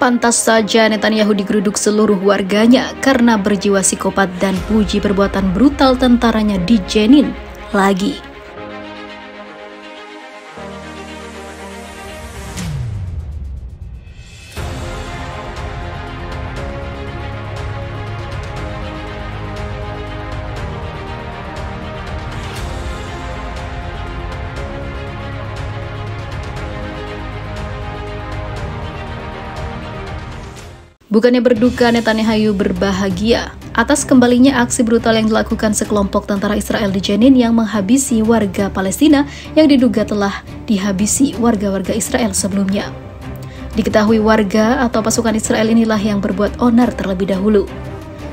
Pantas saja Netanyahu digeruduk seluruh warganya karena berjiwa psikopat dan puji perbuatan brutal tentaranya di Jenin lagi. Bukannya berduka, Netanyahu berbahagia atas kembalinya aksi brutal yang dilakukan sekelompok tentara Israel di Jenin yang menghabisi warga Palestina yang diduga telah dihabisi warga-warga Israel sebelumnya. Diketahui warga atau pasukan Israel inilah yang berbuat onar terlebih dahulu.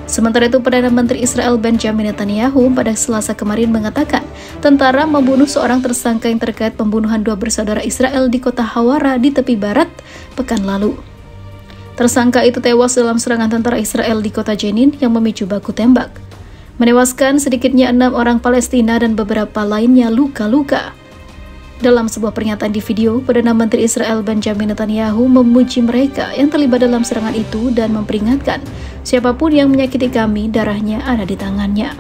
Sementara itu, Perdana Menteri Israel Benjamin Netanyahu pada Selasa kemarin mengatakan tentara membunuh seorang tersangka yang terkait pembunuhan dua bersaudara Israel di kota Hawara di tepi barat pekan lalu. Tersangka itu tewas dalam serangan tentara Israel di kota Jenin yang memicu baku tembak, menewaskan sedikitnya 6 orang Palestina dan beberapa lainnya luka-luka. Dalam sebuah pernyataan di video, Perdana Menteri Israel Benjamin Netanyahu memuji mereka yang terlibat dalam serangan itu dan memperingatkan, siapapun yang menyakiti kami, darahnya ada di tangannya.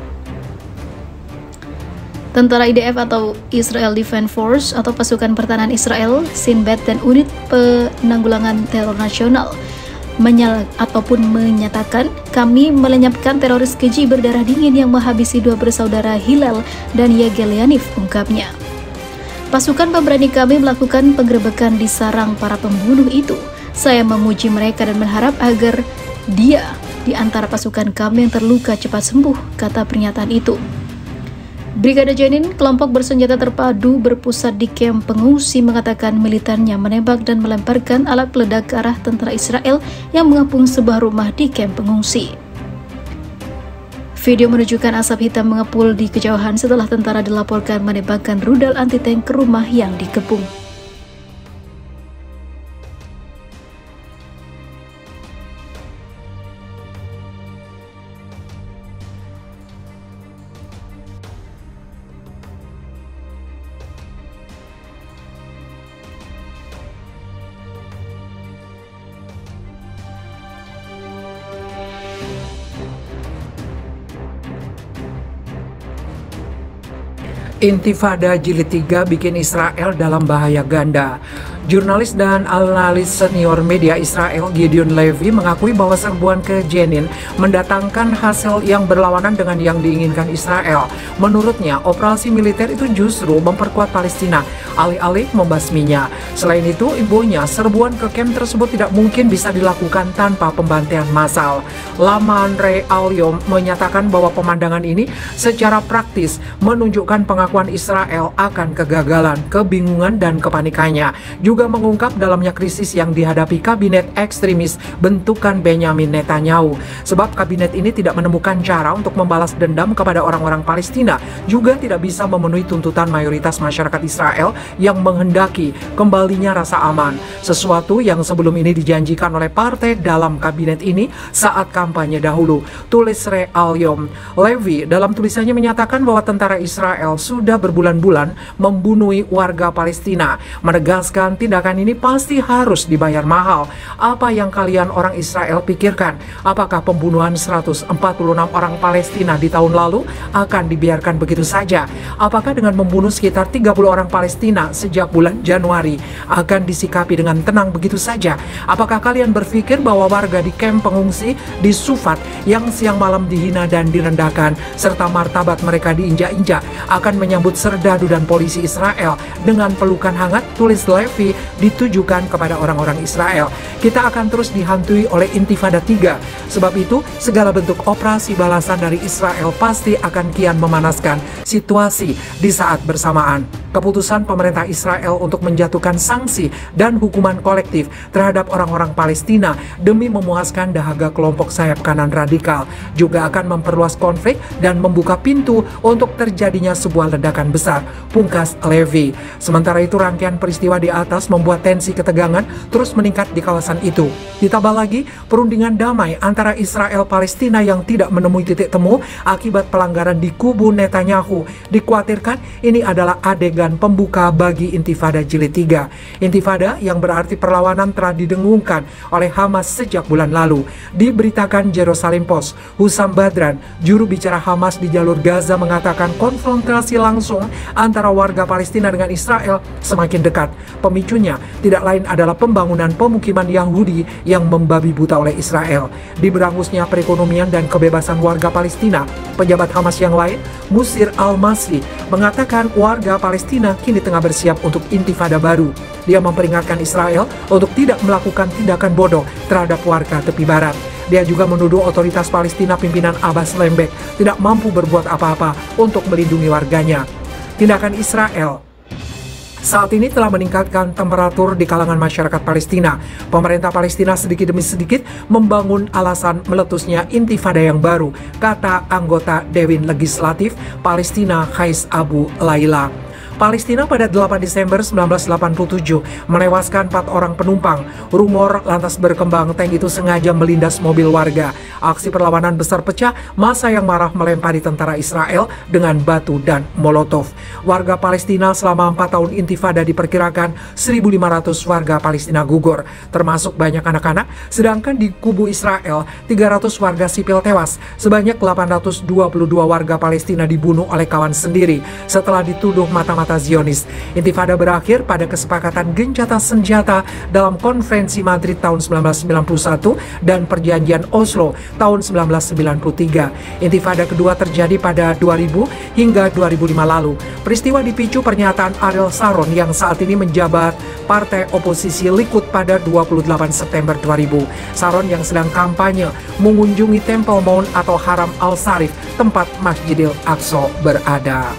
Tentara IDF atau Israel Defense Force atau pasukan pertahanan Israel, Shin Bet dan unit penanggulangan teror nasional menyatakan, kami melenyapkan teroris keji berdarah dingin yang menghabisi dua bersaudara Hillel dan Yagel Yaniv, ungkapnya. Pasukan pemberani kami melakukan penggerebekan di sarang para pembunuh itu. Saya memuji mereka dan berharap agar dia di antara pasukan kami yang terluka cepat sembuh, kata pernyataan itu. Brigade Jenin, kelompok bersenjata terpadu berpusat di kamp pengungsi, mengatakan militannya menembak dan melemparkan alat peledak ke arah tentara Israel yang mengepung sebuah rumah di kamp pengungsi. Video menunjukkan asap hitam mengepul di kejauhan setelah tentara dilaporkan menembakkan rudal anti-tank ke rumah yang dikepung. Intifada Jilid 3 bikin Israel dalam bahaya ganda. Jurnalis dan analis senior media Israel Gideon Levy mengakui bahwa serbuan ke Jenin mendatangkan hasil yang berlawanan dengan yang diinginkan Israel. Menurutnya, operasi militer itu justru memperkuat Palestina, alih-alih membasminya. Selain itu, ibunya, serbuan ke kamp tersebut tidak mungkin bisa dilakukan tanpa pembantaian massal. Laman Re'al-Yom menyatakan bahwa pemandangan ini secara praktis menunjukkan pengakuan Israel akan kegagalan, kebingungan, dan kepanikannya. Juga mengungkap dalamnya krisis yang dihadapi kabinet ekstremis bentukan Benjamin Netanyahu. Sebab kabinet ini tidak menemukan cara untuk membalas dendam kepada orang-orang Palestina, juga tidak bisa memenuhi tuntutan mayoritas masyarakat Israel yang menghendaki kembalinya rasa aman. Sesuatu yang sebelum ini dijanjikan oleh partai dalam kabinet ini saat kampanye dahulu. Tulis Re'al-Yom. Levy dalam tulisannya menyatakan bahwa tentara Israel sudah berbulan-bulan membunuh warga Palestina, menegaskan tindakan ini pasti harus dibayar mahal. Apa yang kalian orang Israel pikirkan? Apakah pembunuhan 146 orang Palestina di tahun lalu akan dibiarkan begitu saja? Apakah dengan membunuh sekitar 30 orang Palestina sejak bulan Januari akan disikapi dengan tenang begitu saja? Apakah kalian berpikir bahwa warga di kamp pengungsi di Sufat yang siang malam dihina dan direndahkan serta martabat mereka diinjak-injak akan menyambut serdadu dan polisi Israel dengan pelukan hangat? Tulis Levy ditujukan kepada orang-orang Israel. Kita akan terus dihantui oleh Intifada 3. Sebab itu, segala bentuk operasi balasan dari Israel pasti akan kian memanaskan situasi di saat bersamaan. Keputusan pemerintah Israel untuk menjatuhkan sanksi dan hukuman kolektif terhadap orang-orang Palestina demi memuaskan dahaga kelompok sayap kanan radikal juga akan memperluas konflik dan membuka pintu untuk terjadinya sebuah ledakan besar, pungkas Levy. Sementara itu, rangkaian peristiwa di atas membuat tensi ketegangan terus meningkat di kawasan itu. Ditambah lagi, perundingan damai antara Israel Palestina yang tidak menemui titik temu akibat pelanggaran di kubu Netanyahu. Dikhawatirkan ini adalah adegan dan pembuka bagi Intifada Jilid 3. Intifada yang berarti perlawanan telah didengungkan oleh Hamas sejak bulan lalu. Diberitakan Jerusalem Post, Hussam Badran, juru bicara Hamas di jalur Gaza, mengatakan konfrontasi langsung antara warga Palestina dengan Israel semakin dekat. Pemicunya tidak lain adalah pembangunan pemukiman Yahudi yang membabi buta oleh Israel. Di berangusnya perekonomian dan kebebasan warga Palestina, pejabat Hamas yang lain, Musir Al-Masri, mengatakan warga Palestina kini tengah bersiap untuk intifada baru. Dia memperingatkan Israel untuk tidak melakukan tindakan bodoh terhadap warga tepi barat. Dia juga menuduh otoritas Palestina pimpinan Abbas Lembek tidak mampu berbuat apa-apa untuk melindungi warganya. Tindakan Israel saat ini telah meningkatkan temperatur di kalangan masyarakat Palestina. Pemerintah Palestina sedikit demi sedikit membangun alasan meletusnya intifada yang baru, kata anggota Dewan Legislatif Palestina Qais Abu Laila. Palestina pada 8 Desember 1987 menewaskan 4 orang penumpang. Rumor lantas berkembang tank itu sengaja melindas mobil warga. Aksi perlawanan besar pecah, massa yang marah melempari tentara Israel dengan batu dan molotov. Warga Palestina selama 4 tahun intifada diperkirakan 1.500 warga Palestina gugur, termasuk banyak anak-anak, sedangkan di kubu Israel 300 warga sipil tewas. Sebanyak 822 warga Palestina dibunuh oleh kawan sendiri setelah dituduh mata-mata Zionis. Intifada berakhir pada kesepakatan gencatan senjata dalam Konferensi Madrid tahun 1991 dan Perjanjian Oslo tahun 1993. Intifada kedua terjadi pada 2000 hingga 2005 lalu. Peristiwa dipicu pernyataan Ariel Sharon yang saat ini menjabat partai oposisi Likud pada 28 September 2000. Sharon yang sedang kampanye mengunjungi Temple Mount atau Haram Al-Sharif, tempat Masjidil Aqsa berada.